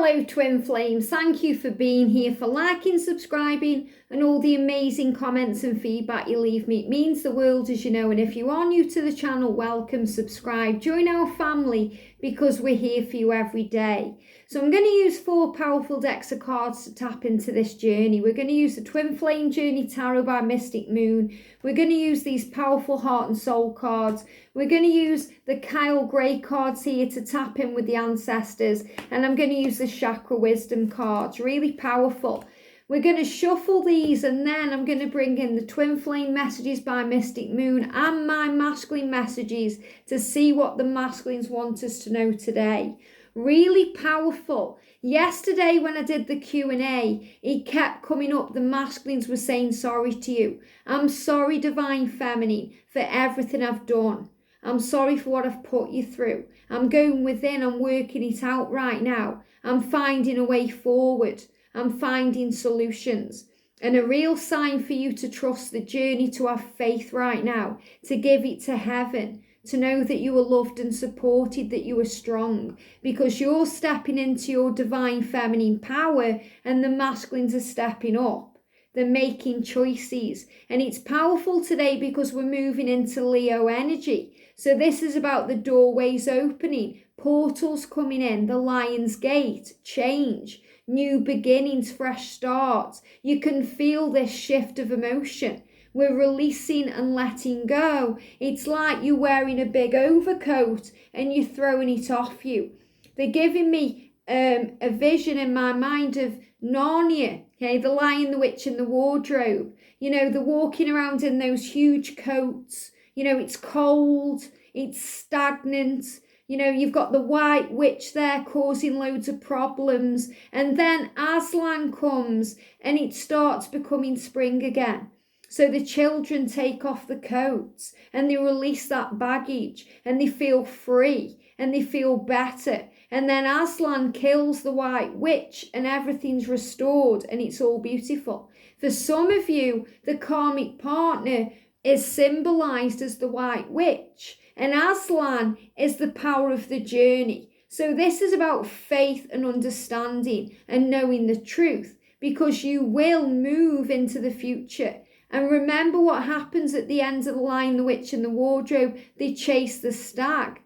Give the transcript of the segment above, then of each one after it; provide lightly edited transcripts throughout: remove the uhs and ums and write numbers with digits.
Hello twin flames, thank you for being here, for liking, subscribing and all the amazing comments and feedback you leave me. It means the world, as you know, and if you are new to the channel, welcome, subscribe, join our family because we're here for you every day. So I'm going to use 4 powerful decks of cards to tap into this journey. We're going to use the Twin Flame Journey Tarot by Mystic Moon. We're going to use these powerful heart and soul cards. We're going to use the Kyle Gray cards here to tap in with the ancestors. And I'm going to use the Chakra Wisdom cards, really powerful. We're going to shuffle these and then I'm going to bring in the Twin Flame messages by Mystic Moon and my masculine messages to see what the masculines want us to know today. Really powerful. Yesterday when I did the Q&A, it kept coming up. The masculines were saying sorry to you. I'm sorry, Divine Feminine, for everything I've done. I'm sorry for what I've put you through. I'm going within. I'm working it out right now. I'm finding a way forward. I'm finding solutions. And a real sign for you to trust the journey, to have faith right now, to give it to heaven, to know that you are loved and supported, that you are strong, because you're stepping into your divine feminine power and the masculines are stepping up. They're making choices. And it's powerful today because we're moving into Leo energy. So this is about the doorways opening, portals coming in, the Lion's Gate, change, new beginnings, fresh starts. You can feel this shift of emotion. We're releasing and letting go. It's like you're wearing a big overcoat and you're throwing it off you. They're giving me a vision in my mind of Narnia, okay, the Lion, the Witch and the Wardrobe. You know, they're walking around in those huge coats. You know, it's cold, it's stagnant. You know, you've got the White Witch there causing loads of problems. And then Aslan comes and it starts becoming spring again. So the children take off the coats and they release that baggage and they feel free and they feel better. And then Aslan kills the White Witch and everything's restored and it's all beautiful. For some of you, the karmic partner is symbolized as the White Witch and Aslan is the power of the journey. So this is about faith and understanding and knowing the truth, because you will move into the future. And remember what happens at the end of the Lion, the Witch and the Wardrobe. They chase the stag.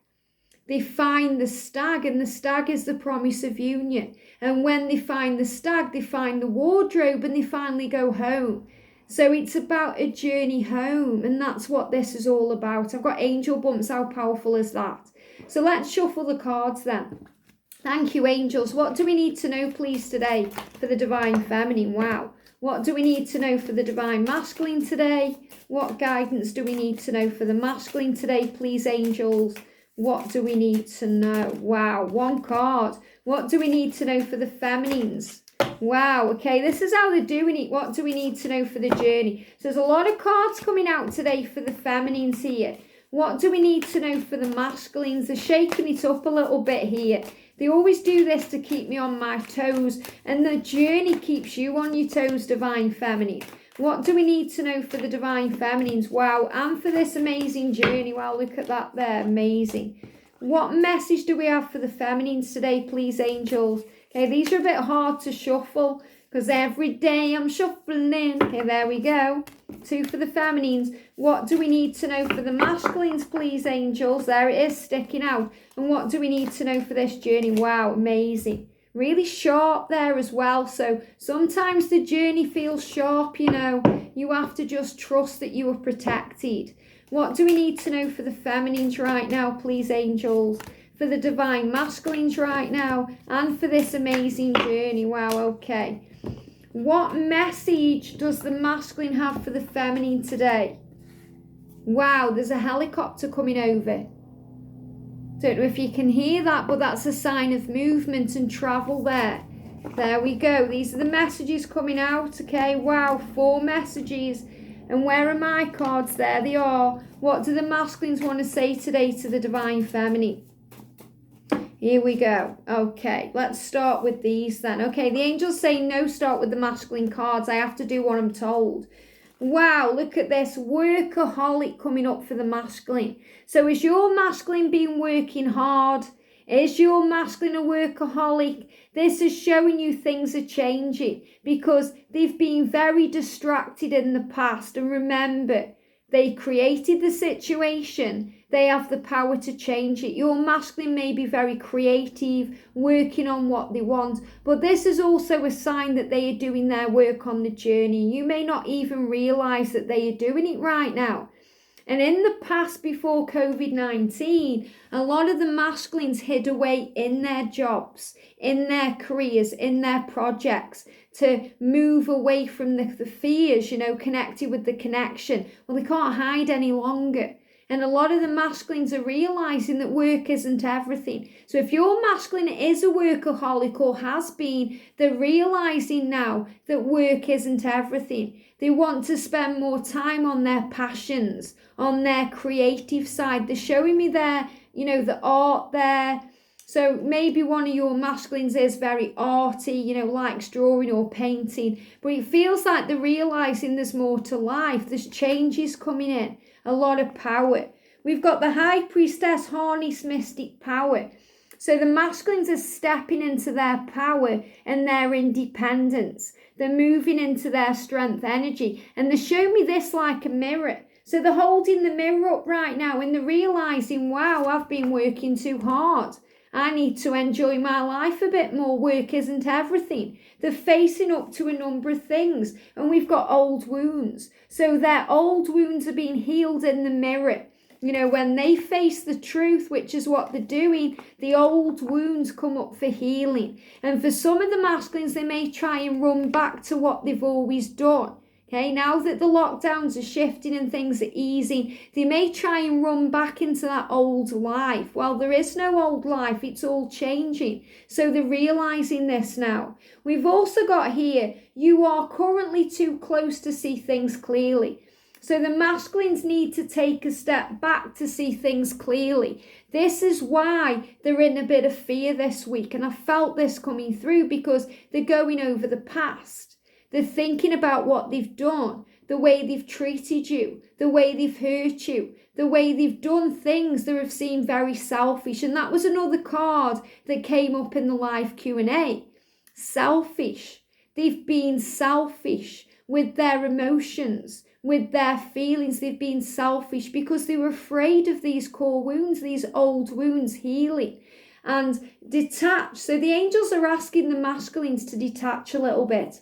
They find the stag, and the stag is the promise of union. And when they find the stag, they find the wardrobe and they finally go home. So it's about a journey home, and that's what this is all about. I've got angel bumps. How powerful is that? So let's shuffle the cards then. Thank you, angels. What do we need to know, please, today for the Divine Feminine? Wow. What do we need to know for the Divine Masculine today? What guidance do we need to know for the masculine today, please, angels? What do we need to know? Wow, 1 card. What do we need to know for the feminines? Wow, okay, this is how they're doing it. What do we need to know for the journey? So there's a lot of cards coming out today for the feminines here. What do we need to know for the masculines? They're shaking it up a little bit here. They always do this to keep me on my toes, and the journey keeps you on your toes, Divine Feminine. What do we need to know for the Divine Feminines? Wow, and for this amazing journey. Wow, look at that there, amazing. What message do we have for the feminines today, please, angels? Okay, these are a bit hard to shuffle because every day I'm shuffling. Okay, there we go. 2 for the feminines. What do we need to know for the masculines, please, angels? There it is, sticking out. And what do we need to know for this journey? Wow, amazing. Really sharp there as well. So sometimes the journey feels sharp, you know. You have to just trust that you are protected. What do we need to know for the feminines right now, please, angels? For the divine masculines right now, and for this amazing journey. Wow, okay. What message does the masculine have for the feminine today? Wow, there's a helicopter coming over. Don't know if you can hear that, but that's a sign of movement and travel there. There we go. These are the messages coming out, okay? Wow, 4 messages. And where are my cards? There they are. What do the masculines want to say today to the divine feminine? Here we go. Okay, let's start with these then. Okay, the angels say no, start with the masculine cards. I have to do what I'm told. Wow, look at this. Workaholic coming up for the masculine. So is your masculine been working hard? Is your masculine a workaholic? This is showing you things are changing because they've been very distracted in the past. And remember, they created the situation. They have the power to change it. Your masculine may be very creative, working on what they want, but this is also a sign that they are doing their work on the journey. You may not even realize that they are doing it right now. And in the past, before COVID-19, a lot of the masculines hid away in their jobs, in their careers, in their projects to move away from the fears, connected with the connection. Well, they can't hide any longer. And a lot of the masculines are realizing that work isn't everything. So if your masculine is a workaholic or has been, they're realizing now that work isn't everything. They want to spend more time on their passions, on their creative side. They're showing me their, the art there. So maybe one of your masculines is very arty, likes drawing or painting, but it feels like they're realizing there's more to life. There's changes coming in, a lot of power. We've got the High Priestess, harness mystic power. So the masculines are stepping into their power and their independence. They're moving into their strength energy, and they show me this like a mirror. So they're holding the mirror up right now and they're realizing, wow, I've been working too hard. I need to enjoy my life a bit more. Work isn't everything. They're facing up to a number of things, and we've got old wounds. So their old wounds are being healed in the mirror. When they face the truth, which is what they're doing, the old wounds come up for healing. And for some of the masculines, they may try and run back to what they've always done. Okay, now that the lockdowns are shifting and things are easing, they may try and run back into that old life. Well, there is no old life, it's all changing. So they're realizing this now. We've also got here, you are currently too close to see things clearly. So the masculines need to take a step back to see things clearly. This is why they're in a bit of fear this week. And I felt this coming through because they're going over the past. They're thinking about what they've done, the way they've treated you, the way they've hurt you, the way they've done things that have seemed very selfish. And that was another card that came up in the live Q&A. Selfish. They've been selfish with their emotions, with their feelings. They've been selfish because they were afraid of these core wounds, these old wounds healing. And detach. So the angels are asking the masculines to detach a little bit.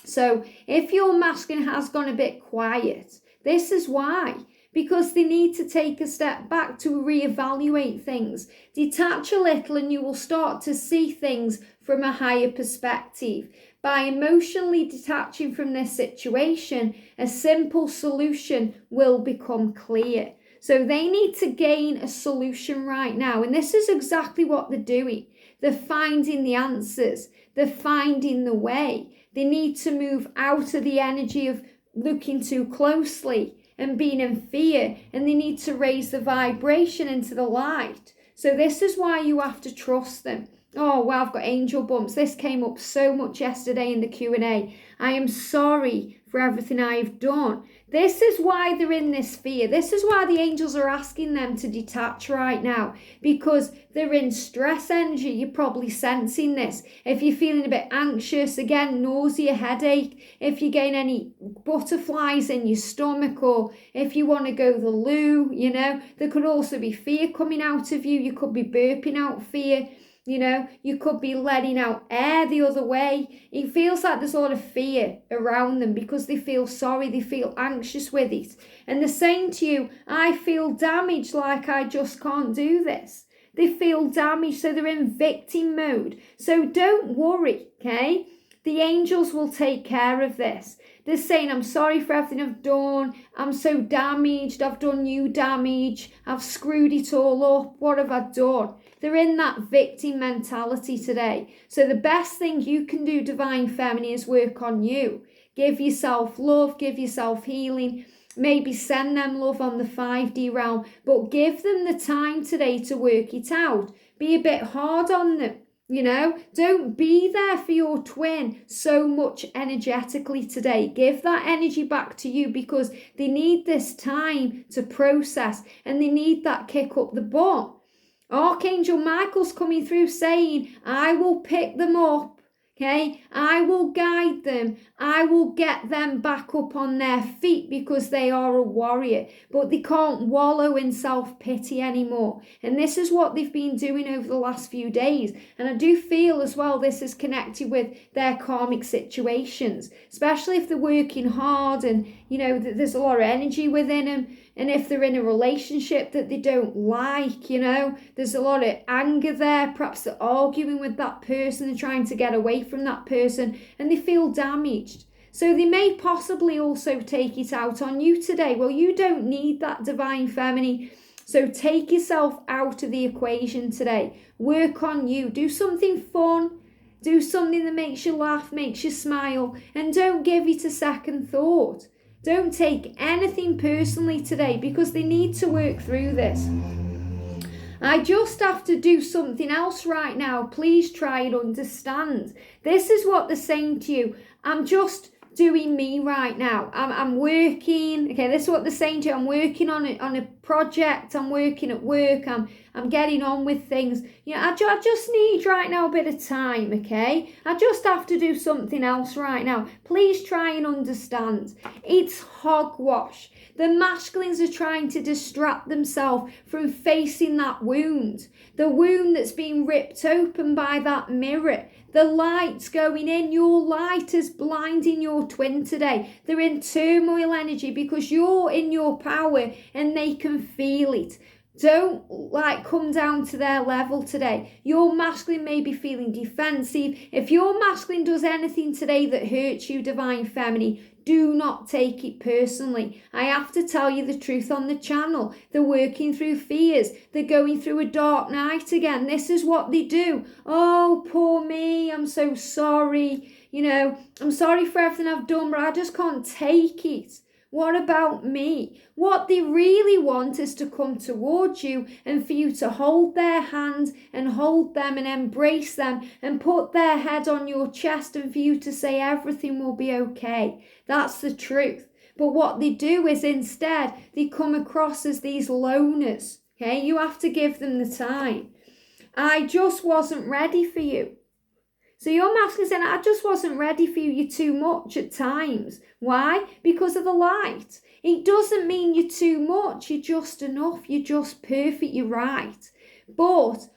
So if your masculine has gone a bit quiet, this is why. Because they need to take a step back to reevaluate things. Detach a little and you will start to see things from a higher perspective. By emotionally detaching from this situation, a simple solution will become clear. So they need to gain a solution right now. And this is exactly what they're doing. They're finding the answers. They're finding the way. They need to move out of the energy of looking too closely and being in fear. And they need to raise the vibration into the light. So this is why you have to trust them. Oh, wow, I've got angel bumps. This came up so much yesterday in the Q&A. I am sorry for everything I've done. This is why they're in this fear. This is why the angels are asking them to detach right now, because they're in stress energy. You're probably sensing this. If you're feeling a bit anxious, again, nausea, headache, if you gain any butterflies in your stomach, or if you want to go to the loo, there could also be fear coming out of you. You could be burping out fear. You could be letting out air the other way. It feels like there's a lot of fear around them because they feel sorry, they feel anxious with it. And they're saying to you, I feel damaged, like I just can't do this. They feel damaged, so they're in victim mode. So don't worry, okay? The angels will take care of this. They're saying, I'm sorry for everything I've done. I'm so damaged. I've done you damage. I've screwed it all up. What have I done? They're in that victim mentality today. So the best thing you can do, Divine Feminine, is work on you. Give yourself love. Give yourself healing. Maybe send them love on the 5D realm. But give them the time today to work it out. Be a bit hard on them. Don't be there for your twin so much energetically today. Give that energy back to you because they need this time to process and they need that kick up the butt. Archangel Michael's coming through saying, I will pick them up. Okay, I will guide them. I will get them back up on their feet because they are a warrior, but they can't wallow in self-pity anymore. And this is what they've been doing over the last few days. And I do feel as well this is connected with their karmic situations, especially if they're working hard and, you know, there's a lot of energy within them. And if they're in a relationship that they don't like, you know, there's a lot of anger there. Perhaps they're arguing with that person and trying to get away from that person and they feel damaged. So they may possibly also take it out on you today. Well, you don't need that, divine feminine. So take yourself out of the equation today. Work on you. Do something fun. Do something that makes you laugh, makes you smile, and don't give it a second thought. Don't take anything personally today because they need to work through this. I just have to do something else right now. Please try and understand. This is what they're saying to you. I'm just doing me right now. I'm working. Okay, this is what they're saying to you. I'm working on a project. I'm working at work. I'm getting on with things. You know, I just need right now a bit of time, okay? I just have to do something else right now. Please try and understand. It's hogwash. The masculines are trying to distract themselves from facing that wound. The wound that's been ripped open by that mirror. The light's going in. Your light is blinding your twin today. They're in turmoil energy because you're in your power and they can feel it. Don't come down to their level today. Your masculine may be feeling defensive. If your masculine does anything today that hurts you, divine feminine, do not take it personally. I have to tell you the truth on the channel. They're working through fears. They're going through a dark night again. This is what they do. Oh, poor me. I'm so sorry. You know, I'm sorry for everything I've done, but I just can't take it. What about me? What they really want is to come towards you and for you to hold their hand and hold them and embrace them and put their head on your chest and for you to say everything will be okay. That's the truth. But what they do is instead they come across as these loners. Okay, you have to give them the time. I just wasn't ready for you. So your masculine saying, I just wasn't ready for you. You're too much at times. Why? Because of the light. It doesn't mean you're too much. You're just enough. You're just perfect. You're right. But,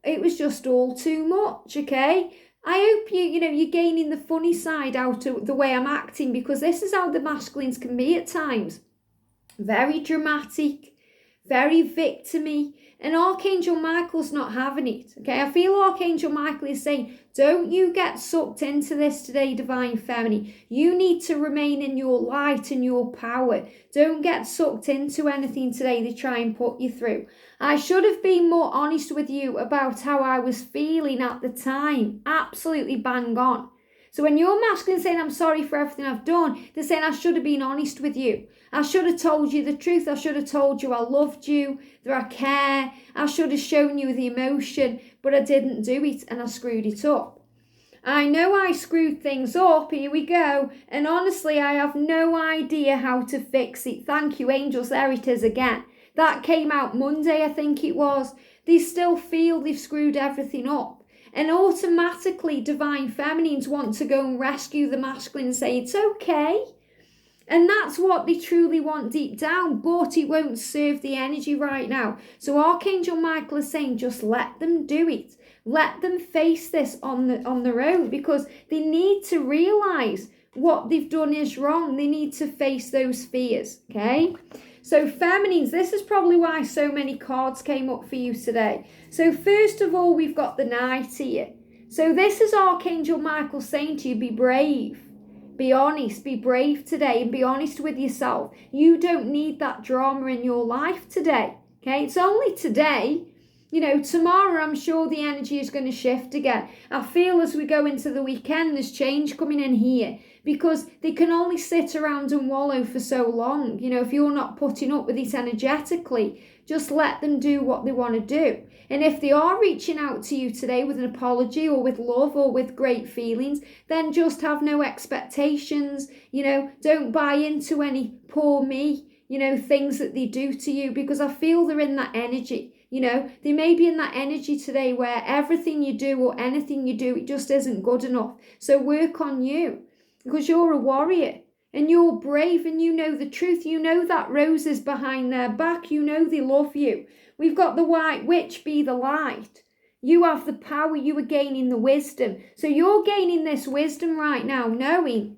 it was just all too much, okay? I hope you're gaining the funny side out of the way I'm acting because this is how the masculines can be at times. Very dramatic, very victim-y. And Archangel Michael's not having it, okay? I feel Archangel Michael is saying, don't you get sucked into this today, divine feminine. You need to remain in your light and your power. Don't get sucked into anything today they try and put you through. I should have been more honest with you about how I was feeling at the time. Absolutely bang on. So when your masculine saying, I'm sorry for everything I've done, they're saying, I should have been honest with you. I should have told you the truth. I should have told you I loved you, that I care. I should have shown you the emotion, but I didn't do it and I screwed it up. I know I screwed things up. Here we go. And honestly, I have no idea how to fix it. Thank you, angels. There it is again. That came out Monday, I think it was. They still feel they've screwed everything up. And automatically divine feminines want to go and rescue the masculine and say, it's okay. And that's what they truly want deep down, but it won't serve the energy right now. So Archangel Michael is saying, just let them do it. Let them face this on their own because they need to realize what they've done is wrong. They need to face those fears, okay? So feminines, this is probably why so many cards came up for you today. So first of all, we've got the Knight here. So this is Archangel Michael saying to you, be brave, be honest, be brave today and be honest with yourself. You don't need that drama in your life today, okay? It's only today. You know, tomorrow I'm sure the energy is going to shift again. I feel as we go into the weekend, there's change coming in here because they can only sit around and wallow for so long. You know, if you're not putting up with it energetically, just let them do what they want to do. And if they are reaching out to you today with an apology or with love or with great feelings, then just have no expectations. You know, don't buy into any poor me, you know, things that they do to you because I feel they're in that energy. You know, they may be in that energy today where everything you do or anything you do, it just isn't good enough. So work on you, because you're a warrior and you're brave and you know the truth. You know that rose is behind their back. You know they love you. We've got the white witch, be the light. You have the power. You are gaining the wisdom. So you're gaining this wisdom right now, knowing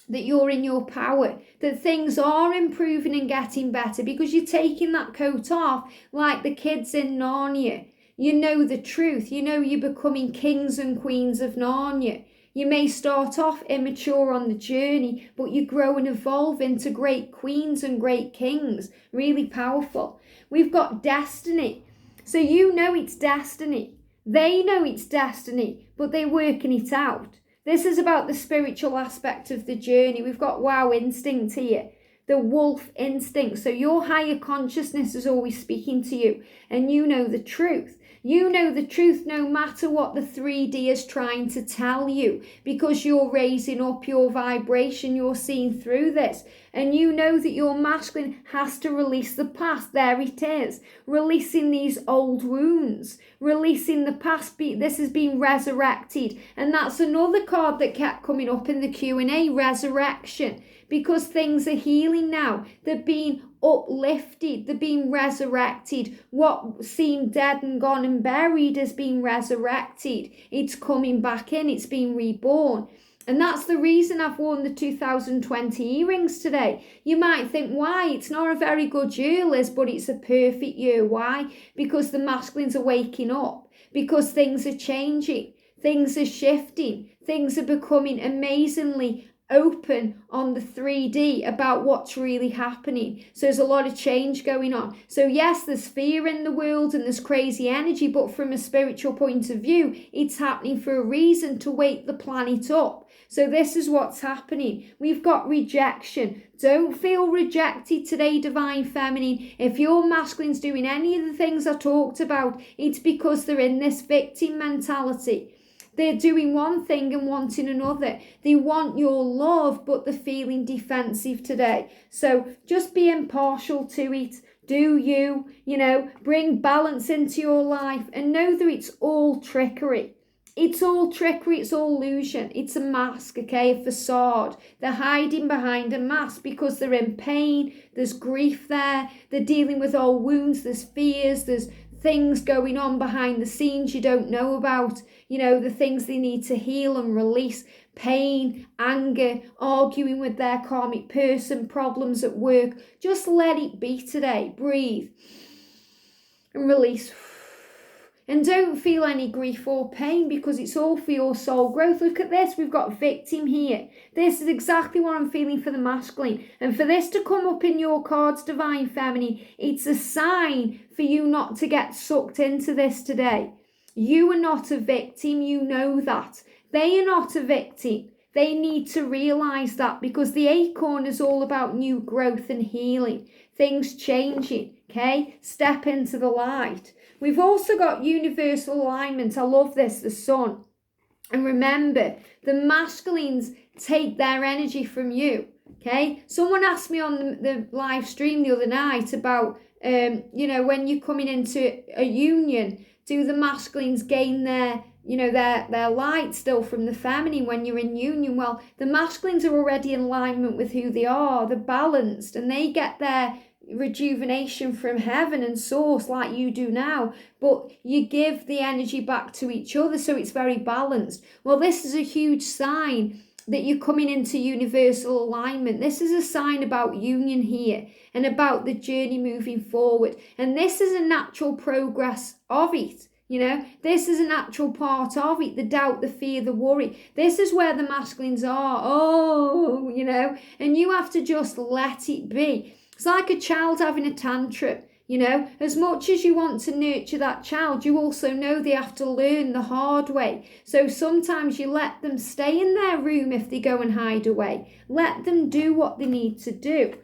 that you're in your power, that things are improving and getting better because you're taking that coat off like the kids in Narnia. You know the truth. You know you're becoming kings and queens of Narnia. You may start off immature on the journey, but you grow and evolve into great queens and great kings. Really powerful. We've got destiny. So you know it's destiny. They know it's destiny, but they're working it out. This is about the spiritual aspect of the journey. We've got wow instinct here, the wolf instinct. So your higher consciousness is always speaking to you, and you know the truth. You know the truth no matter what the 3D is trying to tell you, because you're raising up your vibration, you're seeing through this. And you know that your masculine has to release the past. There it is. Releasing these old wounds. Releasing the past. This has been resurrected. And that's another card that kept coming up in the Q&A. Resurrection. Because things are healing now. They're being uplifted. They're being resurrected. What seemed dead and gone and buried has been resurrected. It's coming back in. It's been reborn. And that's the reason I've worn the 2020 earrings today. You might think, why? It's not a very good year, Liz, but it's a perfect year. Why? Because the masculines are waking up. Because things are changing. Things are shifting. Things are becoming amazingly open on the 3D about what's really happening. So there's a lot of change going on. So yes, there's fear in the world and there's crazy energy, but from a spiritual point of view, it's happening for a reason, to wake the planet up. So this is what's happening. We've got rejection. Don't feel rejected today, Divine Feminine. If your masculine's doing any of the things I talked about, it's because they're in this victim mentality. They're doing one thing and wanting another. They want your love, but they're feeling defensive today. So just be impartial to it. Do you, bring balance into your life and know that it's all trickery. It's all trickery, it's all illusion. It's a mask, okay, a facade. They're hiding behind a mask because they're in pain. There's grief there. They're dealing with old wounds. There's fears. There's things going on behind the scenes you don't know about. The things they need to heal and release. Pain, anger, arguing with their karmic person, problems at work. Just let it be today. Breathe and release. And don't feel any grief or pain, because it's all for your soul growth. Look at this. We've got victim here. This is exactly what I'm feeling for the masculine. And for this to come up in your cards, Divine Feminine, it's a sign for you not to get sucked into this today. You are not a victim. You know that. They are not a victim. They need to realise that, because the acorn is all about new growth and healing. Things changing, okay? Step into the light. We've also got universal alignment. I love this, the sun. And remember, the masculines take their energy from you, okay? Someone asked me on the live stream the other night about, when you're coming into a union, do the masculines gain their light still from the feminine when you're in union? Well, the masculines are already in alignment with who they are. They're balanced and they get their rejuvenation from heaven and source like you do now, but you give the energy back to each other, so it's very balanced. Well, this is a huge sign that you're coming into universal alignment. This is a sign about union here and about the journey moving forward, and this is a natural progress of it. This is a natural part of it. The doubt, the fear, the worry. This is where the masculines are. And you have to just let it be. It's like a child having a tantrum, As much as you want to nurture that child, you also know they have to learn the hard way. So sometimes you let them stay in their room if they go and hide away. Let them do what they need to do.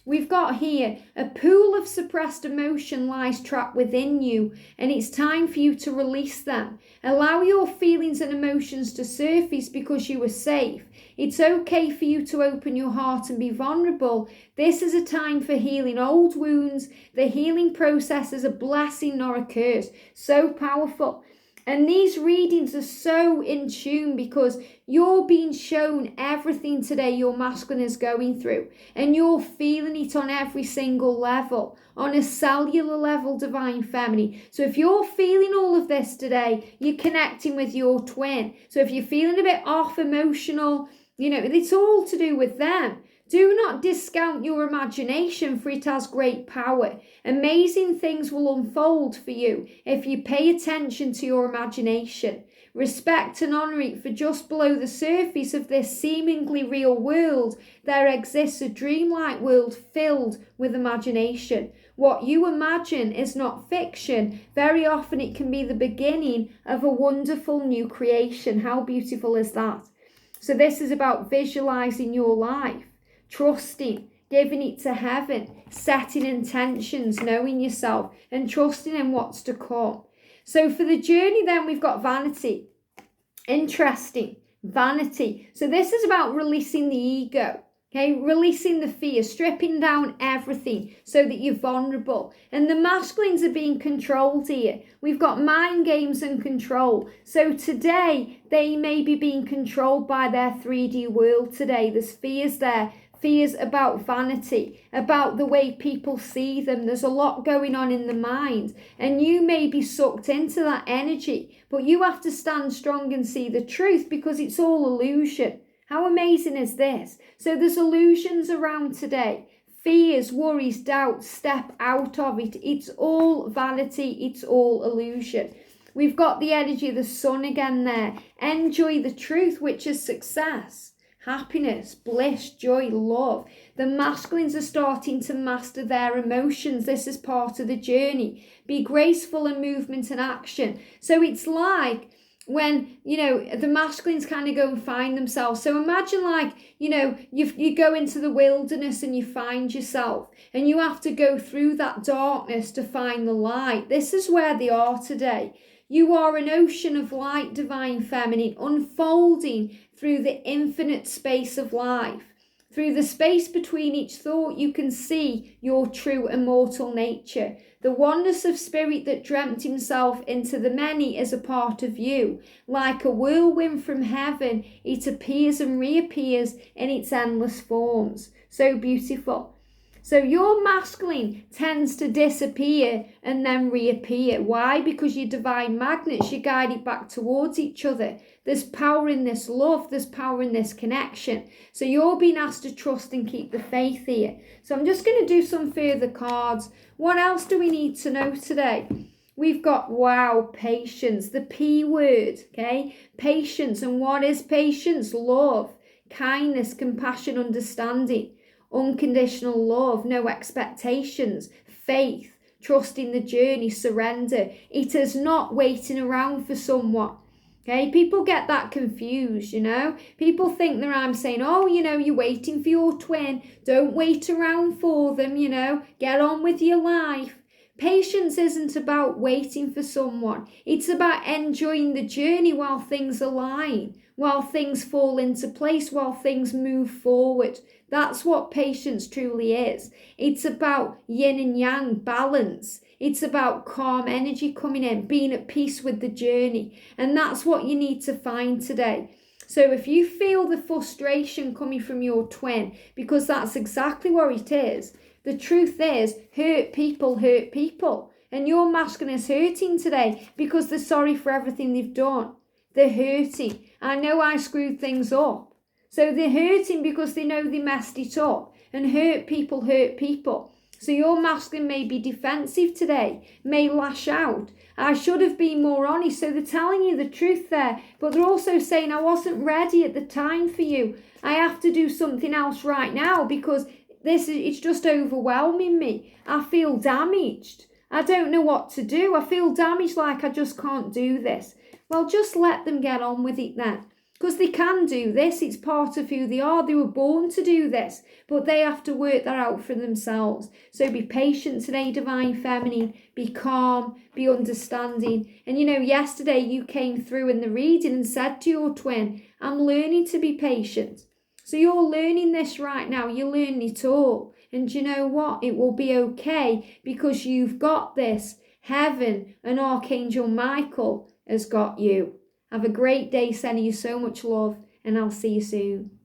We've got here a pool of suppressed emotion lies trapped within you, and it's time for you to release them. Allow your feelings and emotions to surface because you are safe. It's okay for you to open your heart and be vulnerable. This is a time for healing old wounds. The healing process is a blessing, not a curse. So powerful. And these readings are so in tune because you're being shown everything today your masculine is going through. And you're feeling it on every single level, on a cellular level, divine feminine. So if you're feeling all of this today, you're connecting with your twin. So if you're feeling a bit off emotional, it's all to do with them. Do not discount your imagination, for it has great power. Amazing things will unfold for you if you pay attention to your imagination. Respect and honour it, for just below the surface of this seemingly real world, there exists a dreamlike world filled with imagination. What you imagine is not fiction. Very often it can be the beginning of a wonderful new creation. How beautiful is that? So this is about visualising your life. Trusting, giving it to heaven, setting intentions, knowing yourself, and trusting in what's to come. So for the journey then, we've got vanity. Interesting, vanity. So this is about releasing the ego, okay? Releasing the fear, stripping down everything so that you're vulnerable. And the masculines are being controlled here. We've got mind games and control. So today, they may be being controlled by their 3D world today. There's fears there. Fears about vanity, about the way people see them. There's a lot going on in the mind, and you may be sucked into that energy, but you have to stand strong and see the truth because it's all illusion. How amazing is this? So there's illusions around today. Fears, worries, doubts, step out of it. It's all vanity, it's all illusion. We've got the energy of the sun again there. Enjoy the truth, which is success. Happiness, bliss, joy, love. The masculines are starting to master their emotions. This is part of the journey. Be graceful in movement and action. So it's like when, the masculines kind of go and find themselves. So imagine like, you go into the wilderness and you find yourself and you have to go through that darkness to find the light. This is where they are today. You are an ocean of light, divine feminine, unfolding through the infinite space of life. Through the space between each thought, you can see your true immortal nature. The oneness of spirit that dreamt himself into the many is a part of you. Like a whirlwind from heaven, it appears and reappears in its endless forms. So beautiful. So your masculine tends to disappear and then reappear. Why? Because you're divine magnets, you guide it back towards each other. There's power in this love, there's power in this connection. So you're being asked to trust and keep the faith here. So I'm just going to do some further cards. What else do we need to know today? We've got, patience, the P word, okay? Patience. And what is patience? Love, kindness, compassion, understanding. Unconditional love, no expectations, faith, trusting the journey, surrender. It is not waiting around for someone. Okay, people get that confused, People think that I'm saying, you're waiting for your twin. Don't wait around for them, Get on with your life. Patience isn't about waiting for someone. It's about enjoying the journey while things align, while things fall into place, while things move forward. That's what patience truly is. It's about yin and yang balance. It's about calm energy coming in, being at peace with the journey. And that's what you need to find today. So if you feel the frustration coming from your twin, because that's exactly what it is, the truth is, hurt people hurt people. And your masculine is hurting today because they're sorry for everything they've done. They're hurting. I know I screwed things up. So they're hurting because they know they messed it up. And hurt people hurt people. So your masculine may be defensive today, may lash out. I should have been more honest. So they're telling you the truth there. But they're also saying, I wasn't ready at the time for you. I have to do something else right now because it's just overwhelming me. I feel damaged. I don't know what to do. I feel damaged, like I just can't do this. Well, just let them get on with it then. Because they can do this. It's part of who they are. They were born to do this, but they have to work that out for themselves. So be patient today, Divine Feminine. Be calm, be understanding. And yesterday you came through in the reading and said to your twin, I'm learning to be patient. So you're learning this right now. You're learning it all. And you know what? It will be okay because you've got this. Heaven and Archangel Michael has got you. Have a great day, sending you so much love, and I'll see you soon.